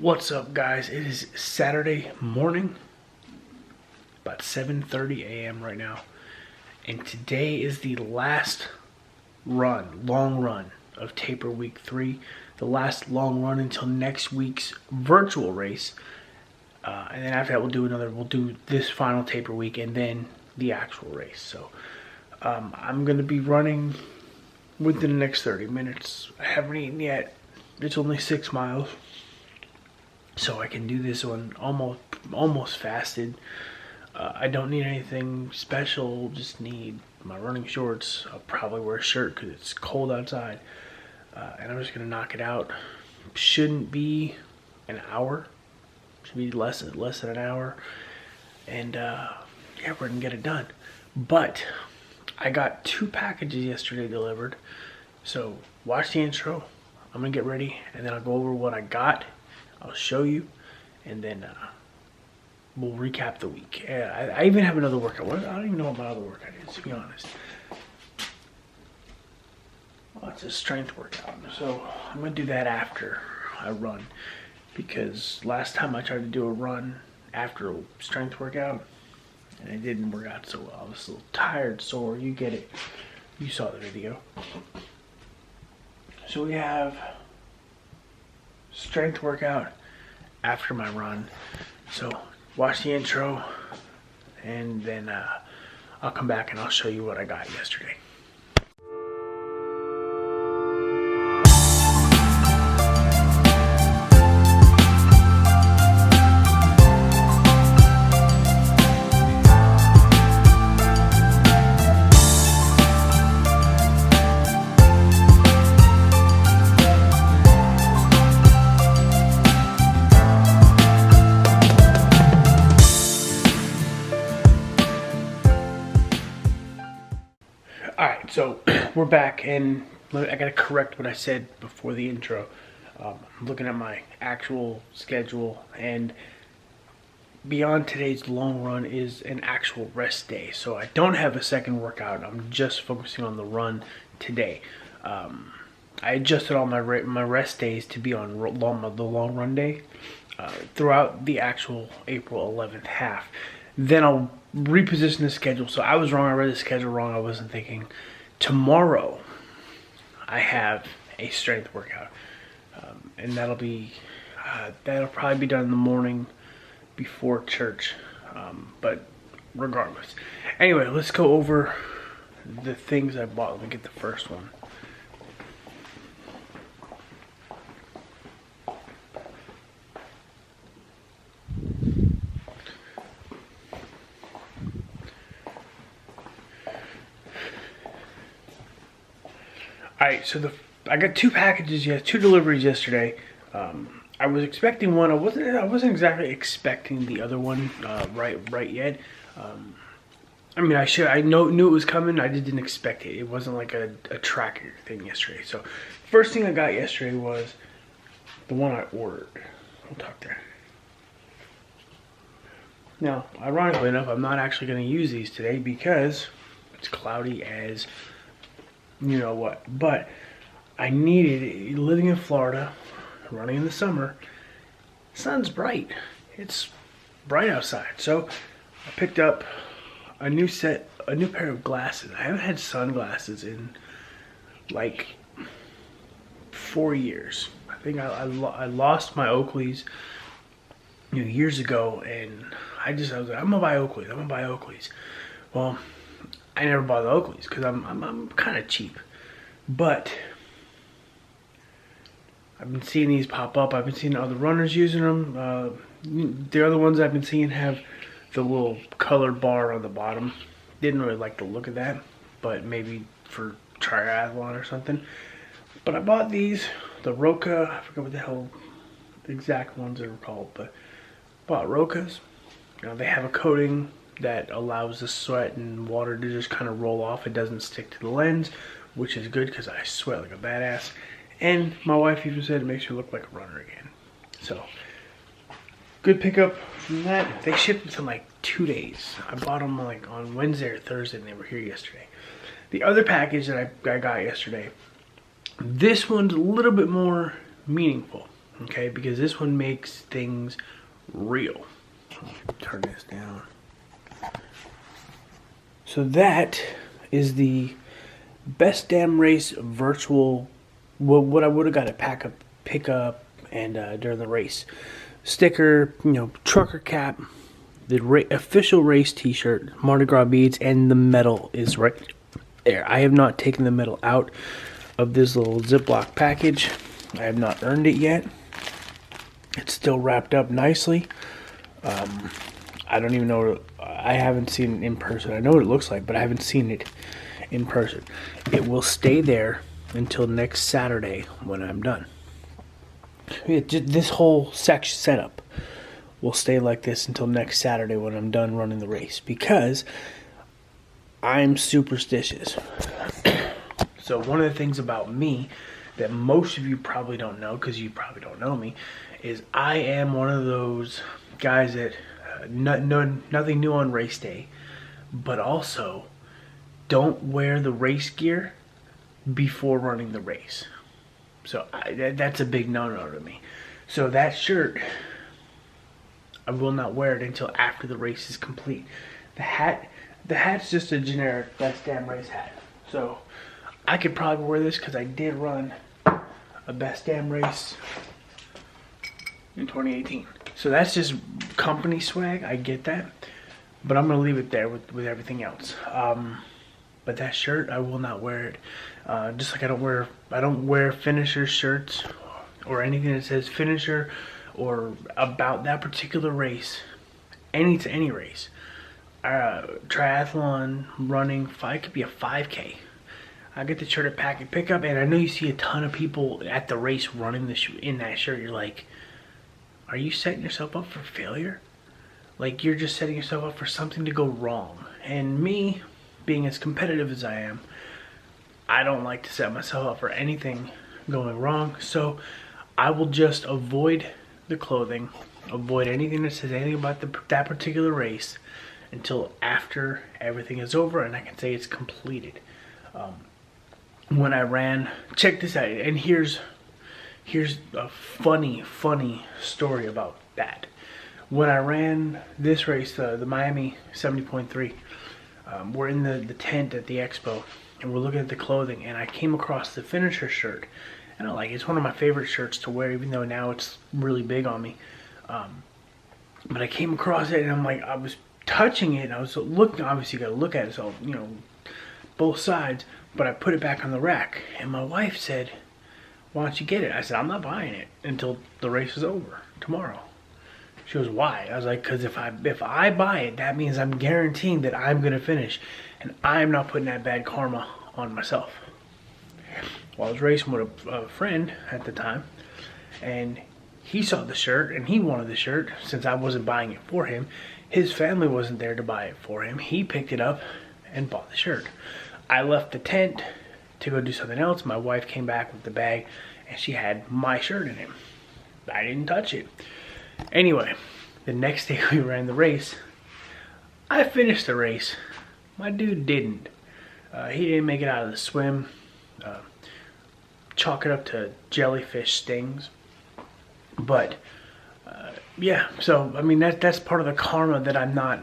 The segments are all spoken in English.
What's up, guys? It is Saturday morning, about 7:30 a.m. right now, and today is the last long run of Taper Week 3, the last long run until next week's virtual race, and then after that we'll do this final Taper Week and then the actual race. So I'm going to be running within the next 30 minutes. I haven't eaten yet. It's only 6 miles. So I can do this one almost fasted. I don't need anything special, just need my running shorts. I'll probably wear a shirt because it's cold outside. And I'm just going to knock it out. Shouldn't be an hour. Should be less than an hour. And yeah, we're going to get it done. But I got 2 packages yesterday delivered. So watch the intro. I'm going to get ready and then I'll go over what I got. I'll show you, and then we'll recap the week. I even have another workout. I don't even know what my other workout is, to be honest. Well, it's a strength workout, so I'm going to do that after I run, because last time I tried to do a run after a strength workout, and it didn't work out so well. I was a little tired, sore. You get it. You saw the video. So we have strength workout after my run. So watch the intro and then I'll come back and I'll show you what I got yesterday. Alright, so we're back, and I gotta correct what I said before the intro. I'm looking at my actual schedule, and beyond today's long run is an actual rest day. So I don't have a second workout. I'm just focusing on the run today. I adjusted all my rest days to be on the long run day throughout the actual April 11th half. Then I'll reposition the schedule. So I was wrong. I read the schedule wrong. I wasn't thinking. Tomorrow I have a strength workout, and that'll probably be done in the morning before church, but regardless. Anyway, let's go over the things I bought. Let me get the first one. Alright, so I got 2 packages, 2 deliveries yesterday. I was expecting one. I wasn't exactly expecting the other one right yet. I mean, I knew it was coming. I just didn't expect it. It wasn't like a tracker thing yesterday. So first thing I got yesterday was the one I ordered. We'll talk there. Now, ironically enough, I'm not actually going to use these today because it's cloudy as you know what, but I needed it. Living in Florida, running in the summer, sun's bright. It's bright outside. So I picked up a new pair of glasses. I haven't had sunglasses in like 4 years. I think I lost my Oakleys years ago, and I was like, I'm gonna buy Oakleys. Well, I never bought the Oakleys because I'm kind of cheap, but I've been seeing these pop up. I've been seeing other runners using them. The other ones I've been seeing have the little colored bar on the bottom. Didn't really like the look of that, but maybe for triathlon or something. But I bought these, the Roka. I forget what the hell the exact ones they were called, but bought Rokas. They have a coating that allows the sweat and water to just kind of roll off. It doesn't stick to the lens, which is good because I sweat like a badass. And my wife even said it makes me look like a runner again. So, good pickup from that. They shipped within like 2 days. I bought them like on Wednesday or Thursday, and they were here yesterday. The other package that I got yesterday, this one's a little bit more meaningful. okay? Because this one makes things real. Turn this down. So that is the best damn race virtual, what I would have got at pick up, and during the race. Sticker, trucker cap, the official race t-shirt, Mardi Gras beads, and the medal is right there. I have not taken the medal out of this little Ziploc package. I have not earned it yet. It's still wrapped up nicely. I don't even know. I haven't seen it in person. I know what it looks like, but I haven't seen it in person. It will stay there until next Saturday when I'm done. This whole section setup will stay like this until next Saturday when I'm done running the race, because I'm superstitious. So one of the things about me that most of you probably don't know, because you probably don't know me, is I am one of those guys that nothing new on race day, but also don't wear the race gear before running the race. So that's a big no-no to me. So that shirt, I will not wear it until after the race is complete. The hat's just a generic best damn race hat. So I could probably wear this because I did run a best damn race in 2018. So that's just company swag. I get that, but I'm gonna leave it there with everything else. But that shirt, I will not wear it. Just like I don't wear finisher shirts or anything that says finisher or about that particular race. Any race, triathlon, running, it could be a 5K. I get the shirt at Pack and Pickup, and I know you see a ton of people at the race running in that shirt. You're like, are you setting yourself up for failure? Like, you're just setting yourself up for something to go wrong. And me, being as competitive as I am, I don't like to set myself up for anything going wrong. So I will just avoid the clothing, avoid anything that says anything about that particular race until after everything is over and I can say it's completed. When I ran, check this out, and here's a funny story about that. When I ran this race, the Miami 70.3, we're in the tent at the expo, and we're looking at the clothing, and I came across the finisher shirt, and I like it. It's one of my favorite shirts to wear, even though now it's really big on me. But I came across it, and I'm like, I was touching it, and I was looking. Obviously, you got to look at it, so both sides. But I put it back on the rack, and my wife said, "Why don't you get it?" I said, "I'm not buying it until the race is over tomorrow." She goes, "Why?" I was like, "Because if I buy it, that means I'm guaranteeing that I'm gonna finish, and I'm not putting that bad karma on myself." Well, I was racing with a friend at the time, and he saw the shirt, and he wanted the shirt since I wasn't buying it for him. His family wasn't there to buy it for him. He picked it up and bought the shirt. I left the tent to go do something else. My wife came back with the bag, and she had my shirt in it. I didn't touch it. Anyway, the next day we ran the race. I finished the race. My dude didn't. He didn't make it out of the swim. Chalk it up to jellyfish stings. But yeah, so I mean that's part of the karma that I'm not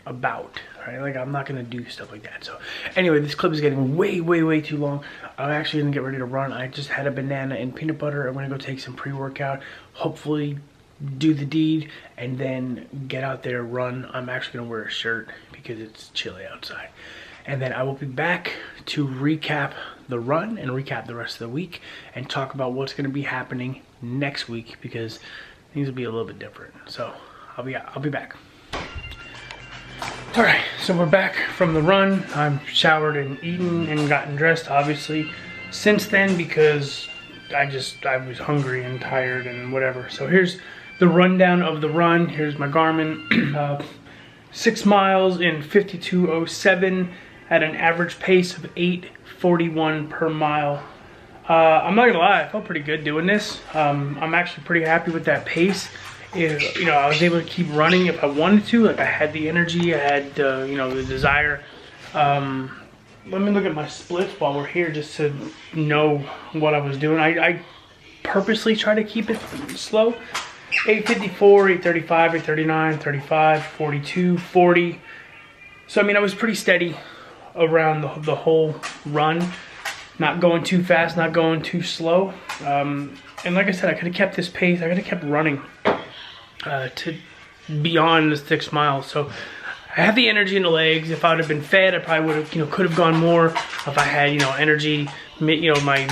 about. Right? Like, I'm not gonna do stuff like that. So anyway, this clip is getting way too long. I'm actually gonna get ready to run. I just had a banana and peanut butter. I'm gonna go take some pre-workout, hopefully do the deed, and then get out there, run. I'm actually gonna wear a shirt because it's chilly outside. And then I will be back to recap the run and recap the rest of the week and talk about what's gonna be happening next week, because things will be a little bit different. So I'll be back. All right, so we're back from the run. I'm showered and eaten and gotten dressed, obviously, since then, because I was hungry and tired and whatever. So here's the rundown of the run. Here's my Garmin. 6 miles in 52:07 at an average pace of 8:41 per mile. I'm not gonna lie, I felt pretty good doing this. I'm actually pretty happy with that pace. I was able to keep running if I wanted to. Like, I had the energy, I had the desire. Let me look at my splits while we're here just to know what I was doing. I purposely try to keep it slow. 8:54, 8:35, 8:39, 35, 42, 40. So I mean, I was pretty steady around the whole run. Not going too fast, not going too slow. And like I said, I could have kept this pace. I could have kept running to beyond the 6 miles. So I have the energy in the legs. If I would have been fed, I probably would have, could have gone more. If I had, energy, my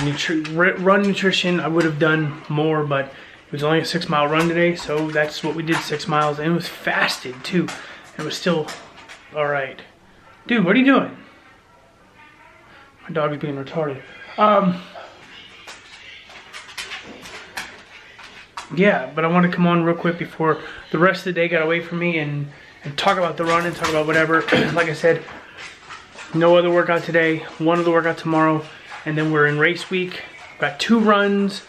run nutrition, I would have done more. But it was only a 6 mile run today, so that's what we did, 6 miles, and it was fasted too. It was still all right. Dude, what are you doing? My dog is being retarded. Yeah, but I want to come on real quick before the rest of the day got away from me and talk about the run and talk about whatever. Like I said, no other workout today, one other workout tomorrow, and then we're in race week. Got 2 runs.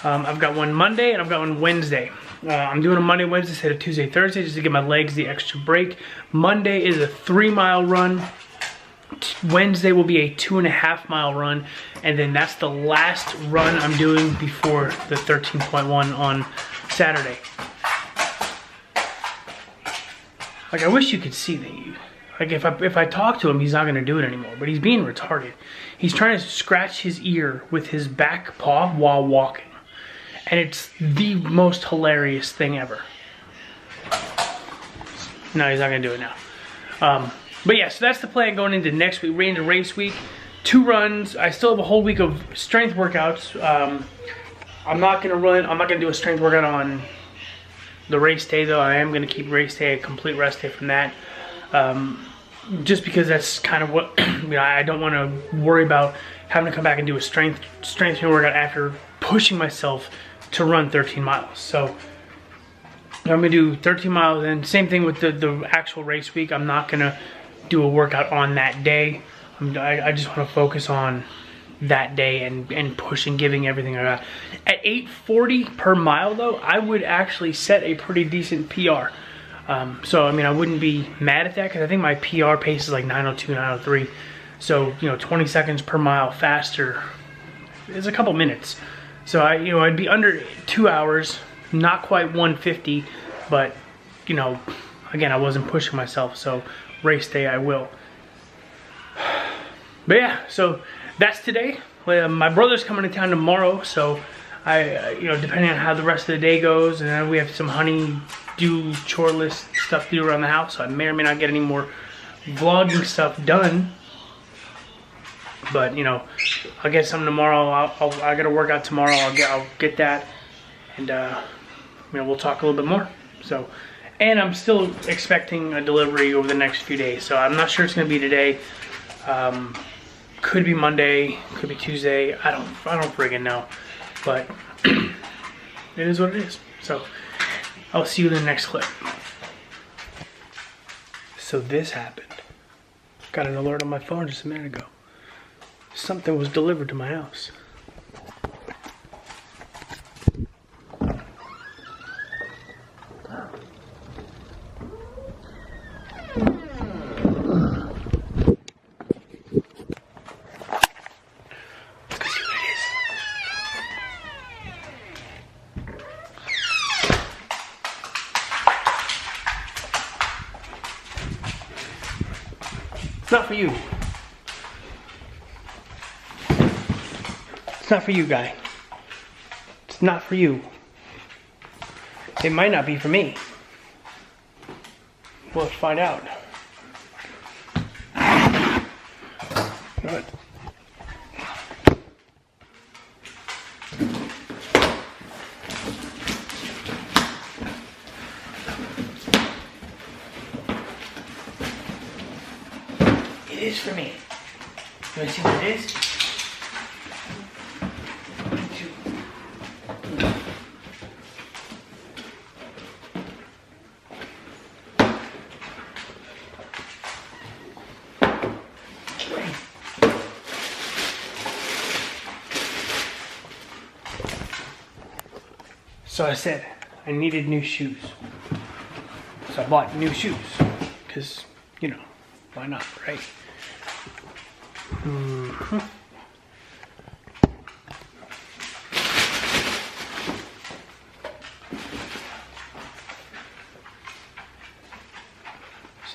I've got one Monday and I've got one Wednesday. I'm doing a Monday, Wednesday instead of Tuesday, Thursday, just to give my legs the extra break. Monday is a 3 mile run. Wednesday will be a 2.5 mile run, and then that's the last run I'm doing before the 13.1 on Saturday. Like, I wish you could see that. Like, if I talk to him, he's not gonna do it anymore. But he's being retarded. He's trying to scratch his ear with his back paw while walking, and it's the most hilarious thing ever. No, he's not gonna do it now. But yeah, so that's the plan going into next week. We're into race week. 2 runs. I still have a whole week of strength workouts. I'm not gonna do a strength workout on the race day though. I am gonna keep race day a complete rest day from that. Just because that's kind of what, I don't wanna worry about having to come back and do a strength workout after pushing myself to run 13 miles. So I'm gonna do 13 miles, and same thing with the actual race week. I'm not gonna do a workout on that day. I just want to focus on that day and push and giving everything I got. At 8:40 per mile though, I would actually set a pretty decent PR. So I mean, I wouldn't be mad at that, because I think my PR pace is like 9:02, 9:03. So 20 seconds per mile faster is a couple minutes. So I'd be under 2 hours, not quite 150, but again, I wasn't pushing myself. So race day I will. But yeah, so that's today. My brother's coming to town tomorrow, so depending on how the rest of the day goes, and then we have some chore list stuff to do around the house, so I may or may not get any more vlogging stuff done. But I'll get something tomorrow. I got to work out tomorrow. I'll get that, and we'll talk a little bit more. So. And I'm still expecting a delivery over the next few days, so I'm not sure it's gonna be today. Could be Monday, could be Tuesday. I don't friggin' know, but it is what it is. So I'll see you in the next clip. So this happened. Got an alert on my phone just a minute ago. Something was delivered to my house. It's not for you. It's not for you, guy. It's not for you. It might not be for me. We'll have to find out. Good. It is for me. You want to see what it is? So I said I needed new shoes. So I bought new shoes. Because, you know, why not, right?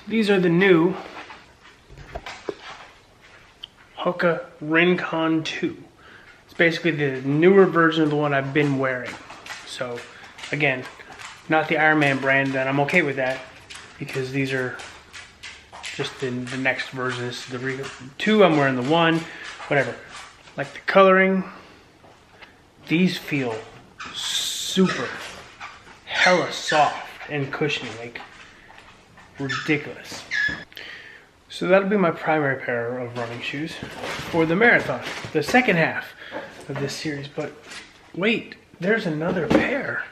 These are the new Hoka Rincon 2. It's basically the newer version of the one I've been wearing. So again, not the Iron Man brand, and I'm okay with that because these are just the next version. This is the 2, I'm wearing the 1, whatever. Like the coloring, these feel super hella soft and cushiony, like ridiculous. So that'll be my primary pair of running shoes for the marathon, the second half of this series. But wait, there's another pair.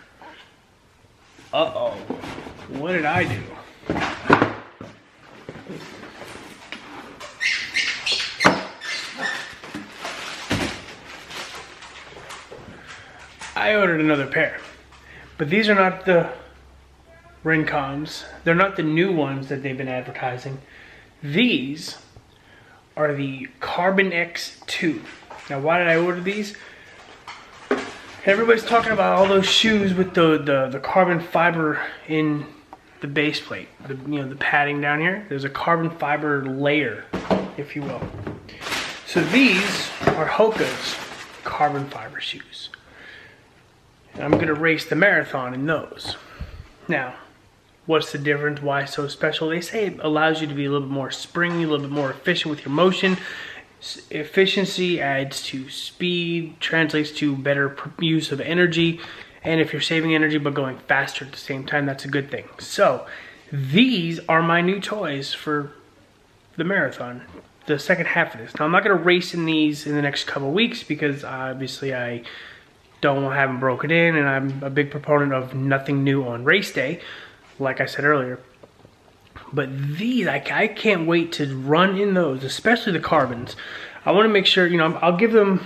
Uh-oh, what did I do? I ordered another pair, but these are not the Rincons. They're not the new ones that they've been advertising. These are the Carbon X2. Now, why did I order these? Everybody's talking about all those shoes with the carbon fiber in the base plate. The padding down here. There's a carbon fiber layer, if you will. So these are Hoka's carbon fiber shoes. And I'm gonna race the marathon in those. Now, what's the difference? Why so special? They say it allows you to be a little bit more springy, a little bit more efficient with your motion. Efficiency adds to speed, translates to better use of energy. And if you're saving energy but going faster at the same time, that's a good thing. So these are my new toys for the marathon, the second half of this. Now, I'm not gonna race in these in the next couple weeks because obviously I don't want to have them broken in, and I'm a big proponent of nothing new on race day, like I said earlier. But these, I can't wait to run in those, especially the carbons. I want to make sure, I'll give them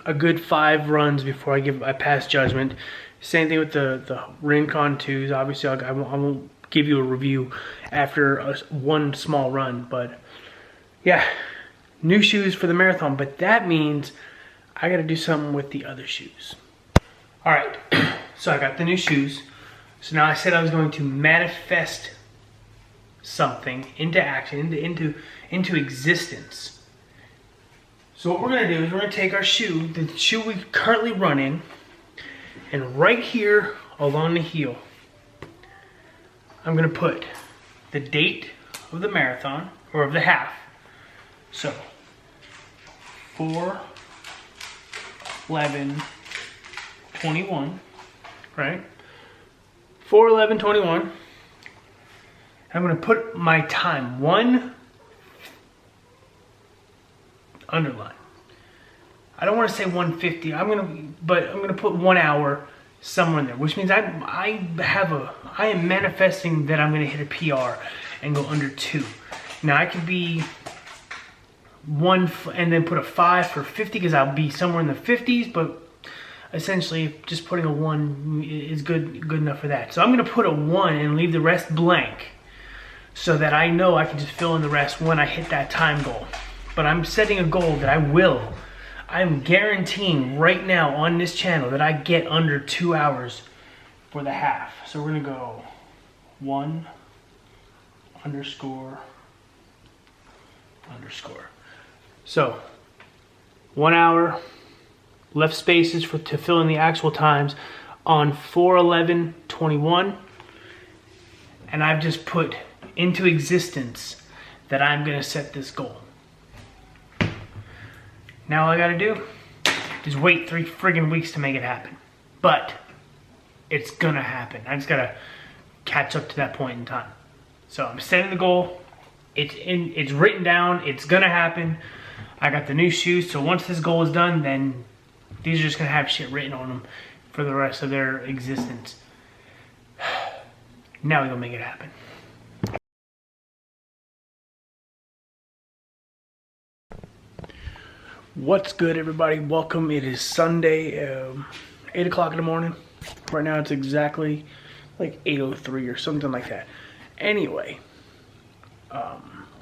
a good 5 runs before I pass judgment. Same thing with the Rincon 2s. Obviously, I won't give you a review after one small run, but yeah, new shoes for the marathon. But that means I got to do something with the other shoes. All right, so I got the new shoes. So now I said I was going to manifest something into action, into existence. So what we're gonna do is we're gonna take our shoe, the shoe we currently run in, and right here along the heel, I'm gonna put the date of the marathon, or of the half. So, 4/11/21, right? 4/11/21. I'm gonna put my time, 1 underline. I don't want to say 150. But I'm gonna put 1 hour somewhere in there, which means I am manifesting that I'm gonna hit a PR and go under 2. Now I could be 1 and then put a 5 for 50 because I'll be somewhere in the 50s, but essentially just putting a 1 is good enough for that. So I'm gonna put a 1 and leave the rest blank, so that I know I can just fill in the rest when I hit that time goal. But I'm setting a goal that I'm guaranteeing right now on this channel that I get under 2 hours for the half. So we're gonna go 1__. So 1 hour, left spaces to fill in the actual times on 4/11/21. And I've just put into existence that I'm gonna set this goal. Now all I gotta do is wait 3 friggin' weeks to make it happen. But it's gonna happen. I just gotta catch up to that point in time. So I'm setting the goal. It's written down. It's gonna happen. I got the new shoes, so once this goal is done, then these are just gonna have shit written on them for the rest of their existence. Now we're gonna make it happen. What's good, everybody? Welcome. It is Sunday, 8 o'clock in the morning. Right now it's exactly like 8:03 or something like that. Anyway,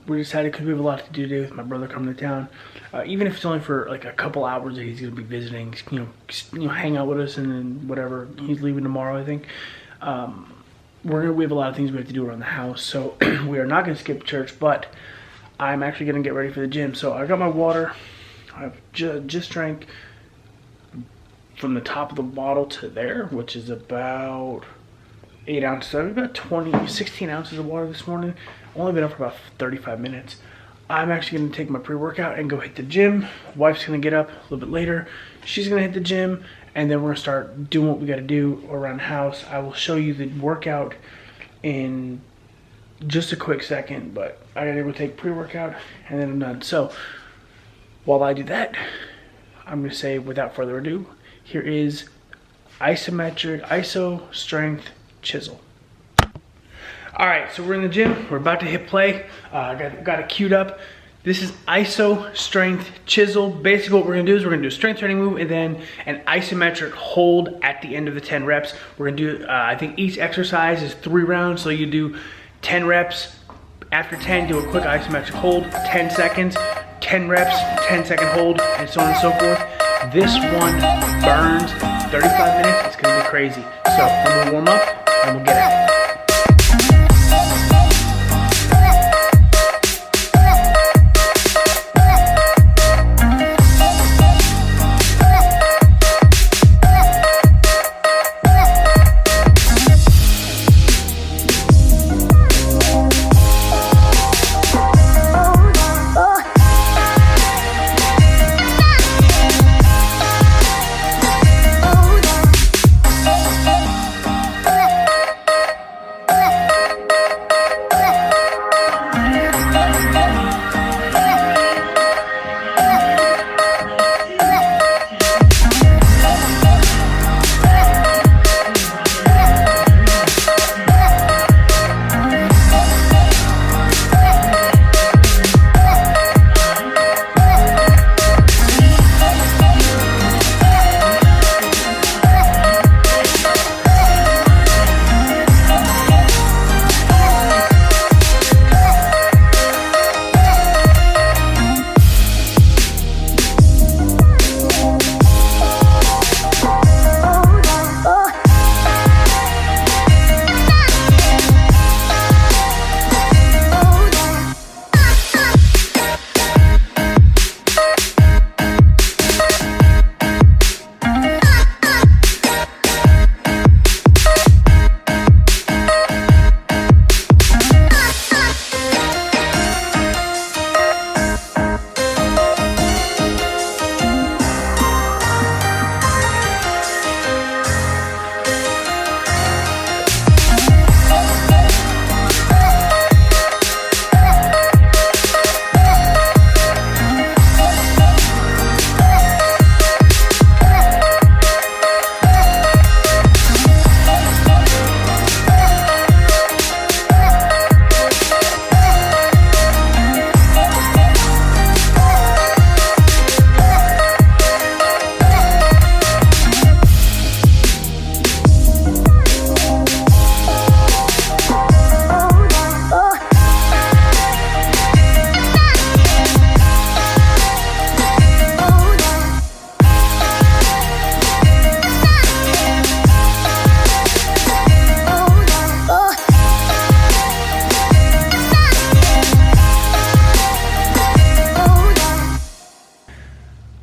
we decided because we have a lot to do today with my brother coming to town. Even if it's only for like a couple hours that he's going to be visiting, hang out with us, and then whatever. He's leaving tomorrow, I think. we have a lot of things we have to do around the house, so we are not going to skip church, but I'm actually going to get ready for the gym. So I got my water. I've just drank from the top of the bottle to there, which is about 8 ounces. I have about 16 ounces of water this morning. Only been up for about 35 minutes. I'm actually going to take my pre-workout and go hit the gym. Wife's going to get up a little bit later. She's going to hit the gym, and then we're going to start doing what we got to do around the house. I will show you the workout in just a quick second, but I got to go take pre-workout, and then I'm done. So while I do that, I'm going to say, without further ado, here is Isometric Iso Strength Chisel. All right, so we're in the gym. We're about to hit play. Got it queued up. This is Iso Strength Chisel. Basically what we're gonna do is we're gonna do a strength training move and then an isometric hold at the end of the 10 reps. We're gonna do, I think each exercise is 3 rounds. So you do 10 reps. After 10, do a quick isometric hold, 10 seconds, 10 reps, 10-second hold, and so on and so forth. This one burns 35 minutes. It's gonna be crazy. So I'm gonna warm up and we'll get at it.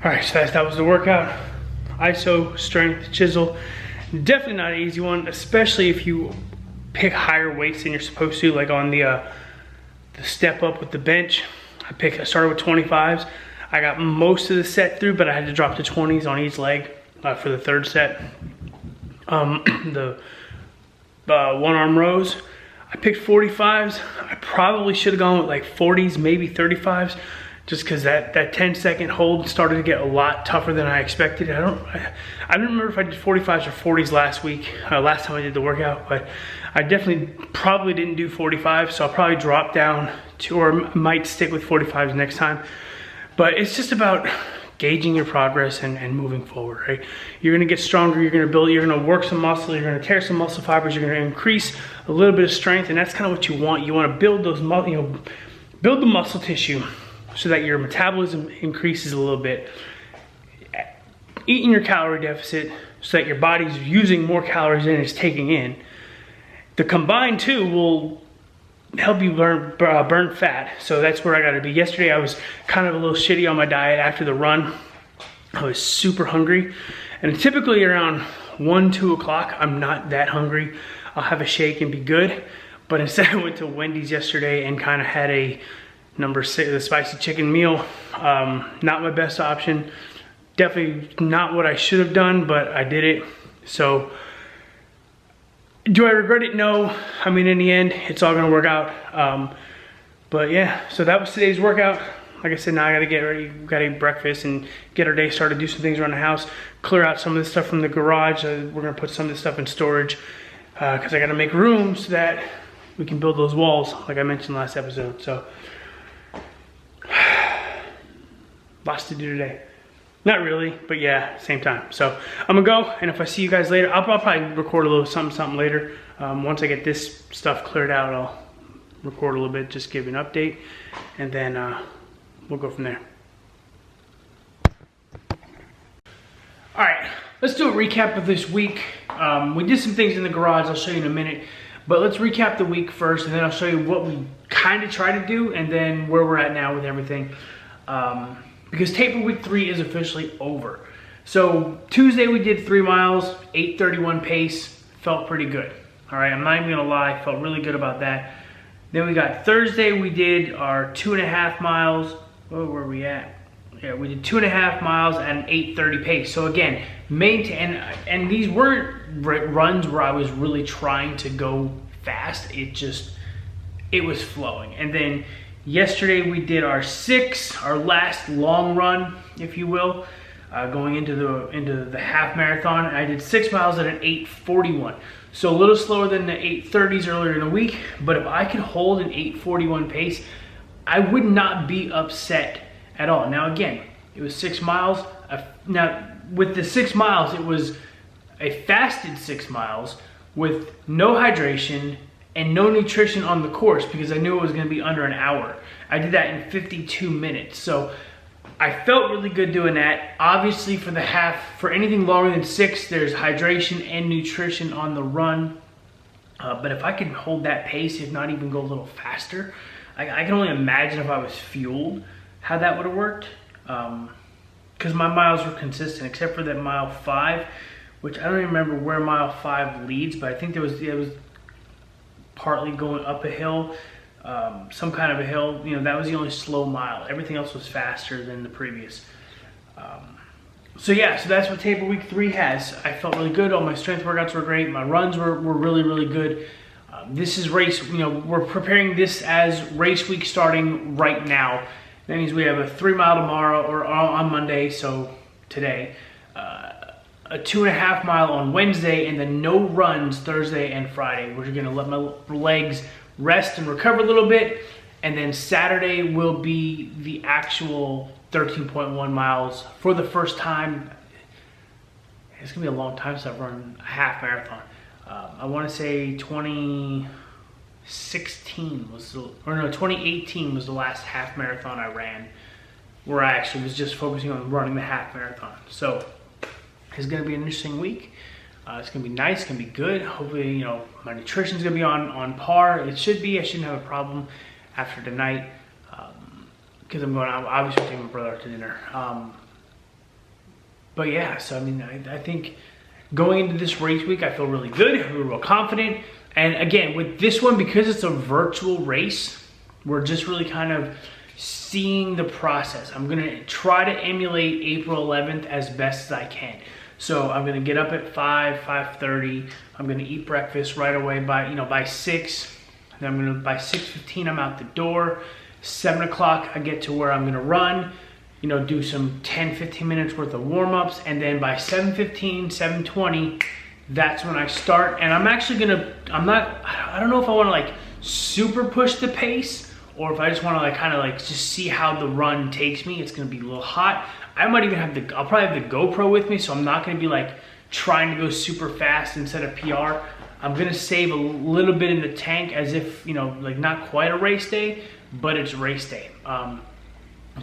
Alright, so that was the workout. Iso Strength Chisel. Definitely not an easy one, especially if you pick higher weights than you're supposed to, like on the step up with the bench. I started with 25s. I got most of the set through, but I had to drop to 20s on each leg for the third set. The one arm rows, I picked 45s. I probably should have gone with like 40s, maybe 35s, just because that 10-second hold started to get a lot tougher than I expected. I don't remember if I did 45s or 40s last week, last time I did the workout, but I definitely probably didn't do 45s, so I'll probably drop down to, or might stick with 45s next time. But it's just about gauging your progress and moving forward, right? You're gonna get stronger, you're gonna build, you're gonna work some muscle, you're gonna tear some muscle fibers, you're gonna increase a little bit of strength, and that's kind of what you want. You wanna build those, build the muscle tissue so that your metabolism increases a little bit. Eat in your calorie deficit so that your body's using more calories than it's taking in. the combined two will help you burn fat. So that's where I gotta be. Yesterday I was kind of a little shitty on my diet after the run. I was super hungry. And typically around 1, 2 o'clock, I'm not that hungry. I'll have a shake and be good. But instead I went to Wendy's yesterday and kind of had a number 6, the spicy chicken meal. Not my best option. Definitely not what I should have done, but I did it. So, do I regret it? No. I mean, in the end, it's all gonna work out. But yeah, so that was today's workout. Like I said, now I gotta get ready, gotta eat breakfast and get our day started, do some things around the house, clear out some of this stuff from the garage. We're gonna put some of this stuff in storage because I gotta make room so that we can build those walls, like I mentioned last episode. So, lots to do today. Not really, but yeah, same time. So I'm gonna go, and if I see you guys later, I'll probably record a little something later. Once I get this stuff cleared out, I'll record a little bit, just give you an update, and then we'll go from there. All right, let's do a recap of this week. We did some things in the garage, I'll show you in a minute, but let's recap the week first, and then I'll show you what we kind of try to do, and then where we're at now with everything. Because taper week 3 is officially over. So Tuesday we did 3 miles, 8:31 pace, felt pretty good. All right, I'm not even gonna lie, felt really good about that. Then we got Thursday, we did our 2.5 miles. Where were we at? Yeah, we did 2.5 miles at an 8:30 pace. So again, maintain, and these weren't runs where I was really trying to go fast. It was flowing. And then yesterday we did our last long run, if you will, going into the half marathon. I did 6 miles at an 8:41. So a little slower than the 8:30s earlier in the week, but if I could hold an 8:41 pace, I would not be upset at all. Now again, it was 6 miles. Now with the 6 miles, it was a fasted 6 miles with no hydration and no nutrition on the course because I knew it was gonna be under an hour. I did that in 52 minutes. So I felt really good doing that. Obviously for the half, for anything longer than 6, there's hydration and nutrition on the run. But if I could hold that pace, if not even go a little faster, I can only imagine if I was fueled, how that would have worked. Because my miles were consistent, except for that mile 5, which I don't even remember where mile 5 leads, but I think it was partly going up a hill, some kind of a hill. You know, that was the only slow mile. Everything else was faster than the previous. So yeah, so that's what taper week 3 has. I felt really good. All my strength workouts were great. My runs were really, really good. This is race, you know, we're preparing this as race week starting right now. That means we have a 3 mile tomorrow, or on Monday, so today. A 2.5 mile on Wednesday, and then no runs Thursday and Friday. We're gonna let my legs rest and recover a little bit, and then Saturday will be the actual 13.1 miles for the first time. It's gonna be a long time since I've run a half marathon. I wanna say 2018 was the last half marathon I ran, where I actually was just focusing on running the half marathon. So it's gonna be an interesting week. It's gonna be nice, it's gonna be good. Hopefully, you know, my nutrition's gonna be on par. It should be. I shouldn't have a problem after tonight, because I'm going out, obviously taking my brother out to dinner. But yeah, so I mean, I think going into this race week, I feel really good, I feel real confident. And again, with this one, because it's a virtual race, we're just really kind of seeing the process. I'm gonna try to emulate April 11th as best as I can. So I'm gonna get up at 5:30. I'm gonna eat breakfast right away by 6. Then by 6:15 I'm out the door. 7 o'clock I get to where I'm gonna run. You know, do some 10-15 minutes worth of warm-ups, and then by 7:15, 7:20, that's when I start. And I'm actually gonna, I don't know if I wanna like super push the pace, or if I just wanna like kind of like just see how the run takes me. It's gonna be a little hot. I might even have I'll probably have the GoPro with me, so I'm not gonna be like trying to go super fast and set a PR. I'm gonna save a little bit in the tank as if, you know, like not quite a race day, but it's race day.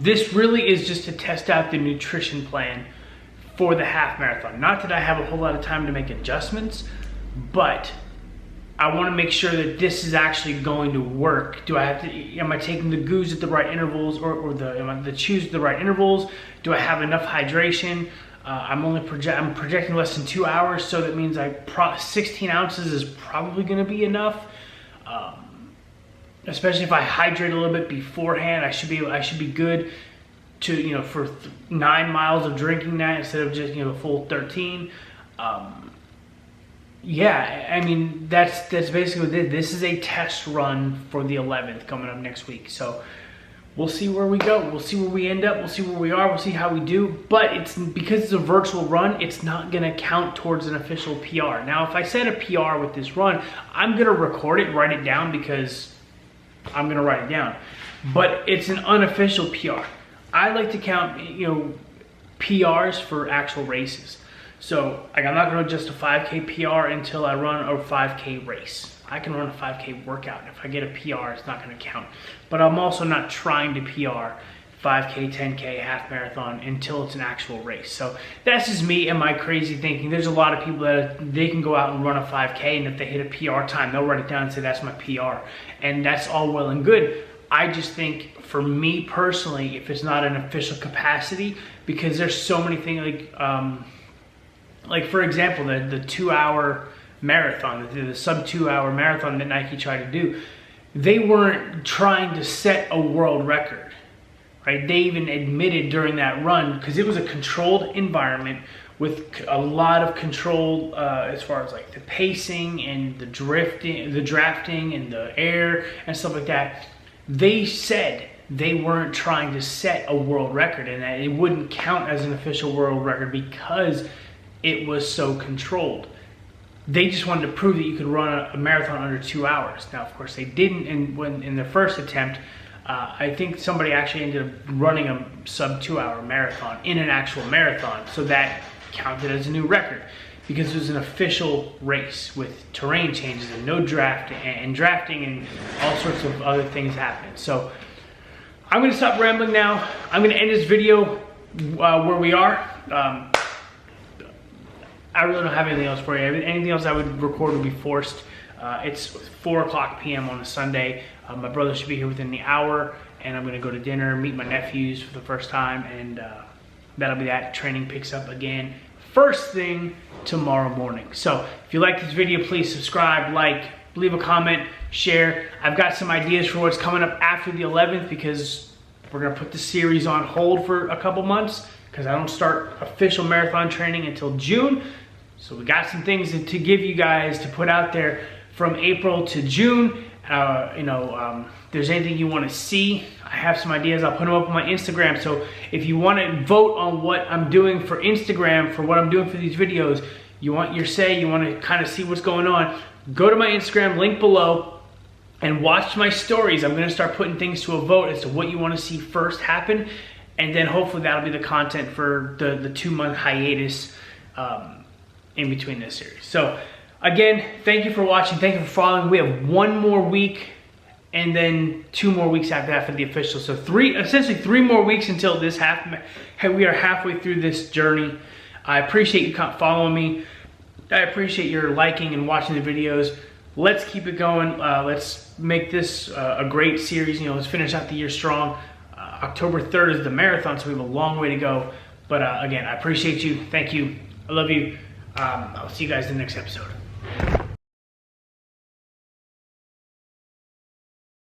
This really is just to test out the nutrition plan for the half marathon. Not that I have a whole lot of time to make adjustments, but I want to make sure that this is actually going to work. Do I have to, am I taking the goos at the right intervals, or am I the chews at the right intervals? Do I have enough hydration? I'm projecting less than 2 hours, so that means 16 ounces is probably going to be enough. Especially if I hydrate a little bit beforehand, I should be good to, for 9 miles of drinking that instead of just, a full 13. Yeah, I mean, that's basically what it is. This is a test run for the 11th coming up next week. So we'll see where we go. We'll see where we end up. We'll see where we are. We'll see how we do. But because it's a virtual run, it's not going to count towards an official PR. Now, if I set a PR with this run, I'm going to record it, write it down, because I'm going to write it down. But it's an unofficial PR. I like to count, PRs for actual races. So, I'm not going to adjust a 5K PR until I run a 5K race. I can run a 5K workout. If I get a PR, it's not going to count. But I'm also not trying to PR 5K, 10K, half marathon until it's an actual race. So that's just me and my crazy thinking. There's a lot of people that they can go out and run a 5K, and if they hit a PR time, they'll write it down and say, that's my PR. And that's all well and good. I just think, for me personally, if it's not an official capacity, because there's so many things, like for example, the 2 hour marathon, the sub 2 hour marathon that Nike tried to do, they weren't trying to set a world record, right? They even admitted during that run, because it was a controlled environment with a lot of control as far as like the pacing and the drafting and the air and stuff like that. They said they weren't trying to set a world record, and that it wouldn't count as an official world record because it was so controlled. They just wanted to prove that you could run a marathon under 2 hours. Now, of course, they didn't in the first attempt. I think somebody actually ended up running a sub 2 hour marathon in an actual marathon, so that counted as a new record because it was an official race with terrain changes and no drafting and all sorts of other things happening. So I'm going to stop rambling now. I'm going to end this video where we are. I really don't have anything else for you. Anything else I would record would be forced. It's 4:00 p.m. on a Sunday. My brother should be here within the hour, and I'm going to go to dinner, meet my nephews for the first time, and that'll be that. Training picks up again first thing tomorrow morning. So if you like this video, please subscribe, like, leave a comment, share. I've got some ideas for what's coming up after the 11th, because we're going to put the series on hold for a couple months, because I don't start official marathon training until June. So we got some things to give you guys to put out there from April to June. If there's anything you want to see, I have some ideas. I'll put them up on my Instagram. So if you want to vote on what I'm doing for Instagram, for what I'm doing for these videos, you want your say, you want to kind of see what's going on, go to my Instagram, link below, and watch my stories. I'm going to start putting things to a vote as to what you want to see first happen. And then hopefully that'll be the content for the 2-month hiatus in between this series. So again, thank you for watching. Thank you for following. We have 1 more week and then 2 more weeks after that for the official. So essentially 3 more weeks until this we are halfway through this journey. I appreciate you following me. I appreciate your liking and watching the videos. Let's keep it going. Let's make this a great series. Let's finish out the year strong. October 3rd is the marathon, so we have a long way to go. But again, I appreciate you. Thank you. I love you. I'll see you guys in the next episode.